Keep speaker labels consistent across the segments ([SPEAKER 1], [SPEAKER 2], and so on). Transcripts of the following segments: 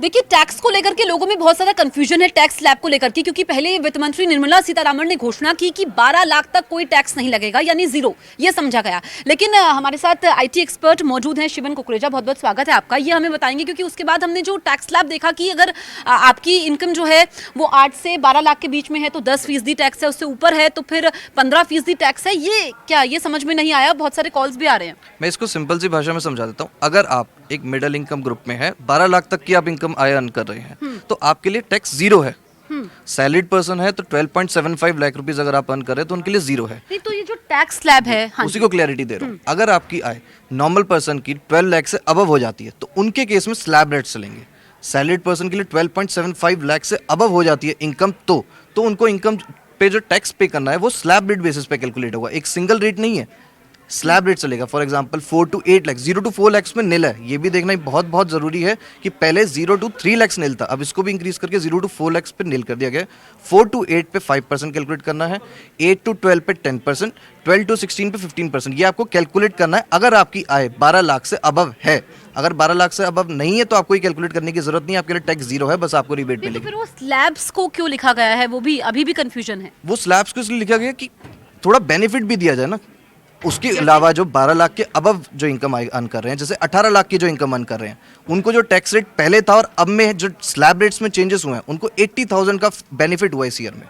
[SPEAKER 1] देखिए, टैक्स को लेकर के लोगों में बहुत सारा कंफ्यूजन है टैक्स स्लैब को लेकर के, क्योंकि पहले वित्त मंत्री निर्मला सीतारमण ने घोषणा की कि 12 लाख तक कोई टैक्स नहीं लगेगा, यानी जीरो, ये समझा गया। लेकिन हमारे साथ आईटी एक्सपर्ट मौजूद हैं शिवन कुकरेजा, बहुत बहुत स्वागत है आपका। ये हमें बताएंगे, क्योंकि उसके बाद हमने जो टैक्स स्लैब देखा कि अगर आपकी इनकम जो है वो 8 से 12 लाख के बीच में है तो 10% टैक्स है, उससे ऊपर है तो फिर 15% टैक्स है। ये क्या, ये समझ में नहीं आया, बहुत सारे कॉल्स भी आ रहे हैं।
[SPEAKER 2] मैं इसको सिंपल सी भाषा में समझा देता हूँ। अगर आप एक मिडिल इनकम ग्रुप में है, 12 लाख तक की आप इनकम आय अर्न कर रहे हैं, तो आपके लिए टैक्स जीरो है। सैलरीड पर्सन है तो 12.75 लाख रुपीस अगर आप अर्न कर रहे हैं तो उनके लिए जीरो है।
[SPEAKER 1] नहीं, तो ये जो टैक्स स्लैब है, हाँ,
[SPEAKER 2] उसी को क्लैरिटी दे रहा हूँ। अगर आपकी आय नॉर्मल पर्सन की 12 लाख से अबव हो जाती है तो उनके केस में स्लैब रेट चलेंगे। सैलरीड पर्सन के लिए 12.75 लाख से अबव हो जाती है इनकम, तो उनको इनकम पे जो टैक्स पे करना है वो स्लैब रेट बेसिस पे कैलकुलेट होगा, एक सिंगल रेट नहीं है, स्लैब रेट चलेगा। For example 4 to 8 lakh, 0 to 4 lakh में नील है। ये भी देखना बहुत बहुत जरूरी है कि पहले 0 to 3 लाख नील था, अब इसको भी इंक्रीज करके 0 to 4 लाख पे नील कर दिया गया। 4 to 8 पे 5% कैलकुलेट करना है, 8 to 12 पे 10%, 12 to 16 पे 15%, ये आपको कैलकुलेट करना है अगर आपकी आय 12 लाख से अबव है। अगर 12 लाख से अबव नहीं है तो आपको ये कैलकुलेट करने की जरूरत नहीं है, आपके लिए टैक्स जीरो है, बस आपको रिबेट मिलेगी।
[SPEAKER 1] तो फिर वो स्लैब्स को क्यों लिखा गया है, वो भी अभी भी कंफ्यूजन है।
[SPEAKER 2] वो स्लैब्स को इसलिए लिखा गया कि थोड़ा बेनिफिट भी दिया जाए ना। उसके अलावा जो 12 लाख के अबव जो इनकम अर्न कर रहे हैं, जैसे 18 लाख की जो इनकम अर्न कर रहे हैं, उनको जो टैक्स रेट पहले था और अब में जो स्लैब रेट्स में चेंजेस हुए हैं, उनको 80,000 का बेनिफिट हुआ इस ईयर में।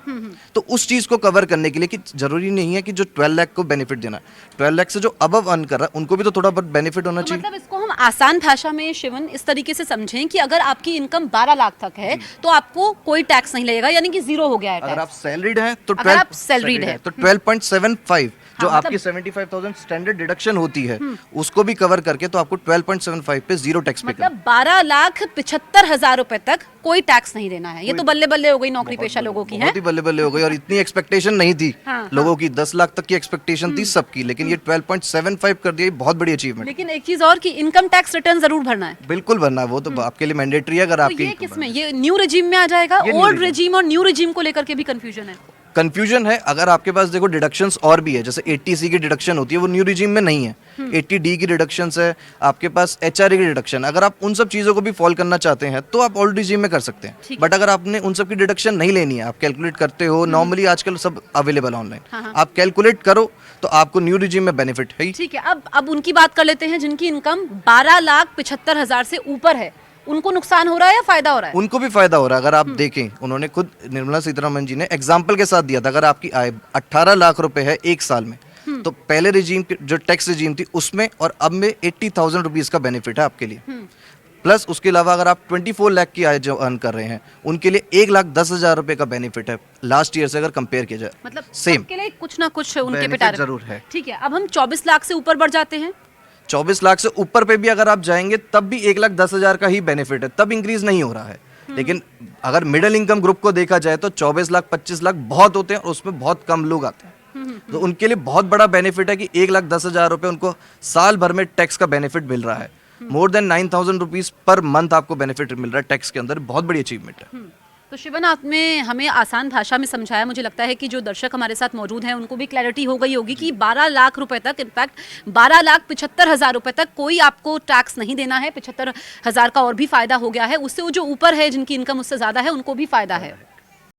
[SPEAKER 2] तो उस चीज को कवर करने के लिए कि जरूरी नहीं है कि जो 12 लाख को बेनिफिट देना है, 12 लाख से जो अबव अर्न कर रहा है उनको भी तो थोड़ा बहुत बेनिफिट होना चाहिए।
[SPEAKER 1] मतलब इसको हम आसान भाषा में शिवन इस तरीके से समझें कि अगर आपकी इनकम 12 लाख तक है तो आपको कोई टैक्स नहीं लगेगा, यानी कि जीरो हो गया है।
[SPEAKER 2] अगर आप सैलरीड हैं तो
[SPEAKER 1] अगर आप सैलरीड है
[SPEAKER 2] तो 12.75 जो
[SPEAKER 1] हाँ,
[SPEAKER 2] आपकी 75,000 स्टैंडर्ड डिडक्शन होती है उसको भी कवर करके तो आपको 12.75 पे जीरो टैक्स पे
[SPEAKER 1] मतलब 12,75,000 रुपए तक कोई टैक्स नहीं देना है। ये तो बल्ले बल्ले हो गई नौकरी पेशा लोगों की है,
[SPEAKER 2] बहुत ही बल्ले बल्ले हो गई। और इतनी एक्सपेक्टेशन नहीं थी लोगों की, 10 लाख तक की एक्सपेक्टेशन थी सबकी, लेकिन ये 12.75 कर दिया, बहुत बड़ी अचीवमेंट।
[SPEAKER 1] लेकिन एक चीज और कि इनकम टैक्स रिटर्न जरूर भरना है।
[SPEAKER 2] बिल्कुल भरना है, वो तो आपके लिए मैंडेटरी है। अगर
[SPEAKER 1] तो
[SPEAKER 2] आपकी
[SPEAKER 1] ये किसमें, ये न्यू रिजीम में आ जाएगा? ओल्ड रिजीम और न्यू रिजीम को लेकर के भी कंफ्यूजन है।
[SPEAKER 2] कंफ्यूजन है। अगर आपके पास देखो डिडक्शंस और भी है, जैसे 80C की डिडक्शन होती है, वो न्यू रिजीम में नहीं है। 80D की डिडक्शंस है, आपके पास HRA की डिडक्शन। अगर आप उन सब चीज़ों को भी फॉल करना चाहते हैं तो आप ओल्ड रिजीम में कर सकते हैं। बट अगर आपने उन सब की डिडक्शन नहीं लेनी है, आप कैलकुलेट करते हो, नॉर्मली आजकल सब अवेलेबल ऑनलाइन, आप कैलकुलेट करो तो आपको न्यू रिजीम में बेनिफिट है।
[SPEAKER 1] ठीक है, अब उनकी बात कर लेते हैं जिनकी इनकम 12,75,000 से ऊपर है। उनको नुकसान हो रहा है या फायदा हो रहा है?
[SPEAKER 2] उनको भी फायदा हो रहा है। अगर आप देखें, उन्होंने खुद निर्मला सीतारमण जी ने एग्जाम्पल के साथ दिया था, अगर आपकी आय 18 लाख रुपए है एक साल में, तो पहले रिजीम जो टैक्स रिजीम थी उसमें और अब में 80,000 रुपीज का बेनिफिट है आपके लिए। प्लस उसके अलावा अगर आप 24 लाख की आय जो अर्न कर रहे हैं उनके लिए 1,10,000 रुपए का बेनिफिट है लास्ट ईयर से अगर कंपेयर किया जाए।
[SPEAKER 1] मतलब
[SPEAKER 2] सेम
[SPEAKER 1] के लिए कुछ ना कुछ उनके पे टारगेट
[SPEAKER 2] जरूर है।
[SPEAKER 1] ठीक है, अब हम 24 लाख से ऊपर बढ़ जाते हैं।
[SPEAKER 2] 24 लाख से ऊपर पे भी अगर आप जाएंगे तब भी 1,10,000 का ही बेनिफिट है, तब इंक्रीज नहीं हो रहा है। लेकिन अगर मिडिल इनकम ग्रुप को देखा जाए तो 24 लाख 25 लाख बहुत होते हैं और उसमें बहुत कम लोग आते हैं। तो उनके लिए बहुत बड़ा बेनिफिट है कि 1,10,000 रुपए उनको साल भर में टैक्स का बेनिफिट मिल रहा है। More than 9,000 rupees per month आपको बेनिफिट मिल रहा है टैक्स के अंदर, बहुत बड़ी अचीवमेंट है।
[SPEAKER 1] तो शिवन, आपने हमें आसान भाषा में समझाया। मुझे लगता है कि जो दर्शक हमारे साथ मौजूद हैं उनको भी क्लैरिटी हो गई होगी कि 12 लाख रुपए तक, इनफैक्ट 12,75,000 रुपए तक कोई आपको टैक्स नहीं देना है। 75,000 का और भी फायदा हो गया है। उससे जो ऊपर है, जिनकी इनकम उससे ज्यादा है, उनको भी फायदा है।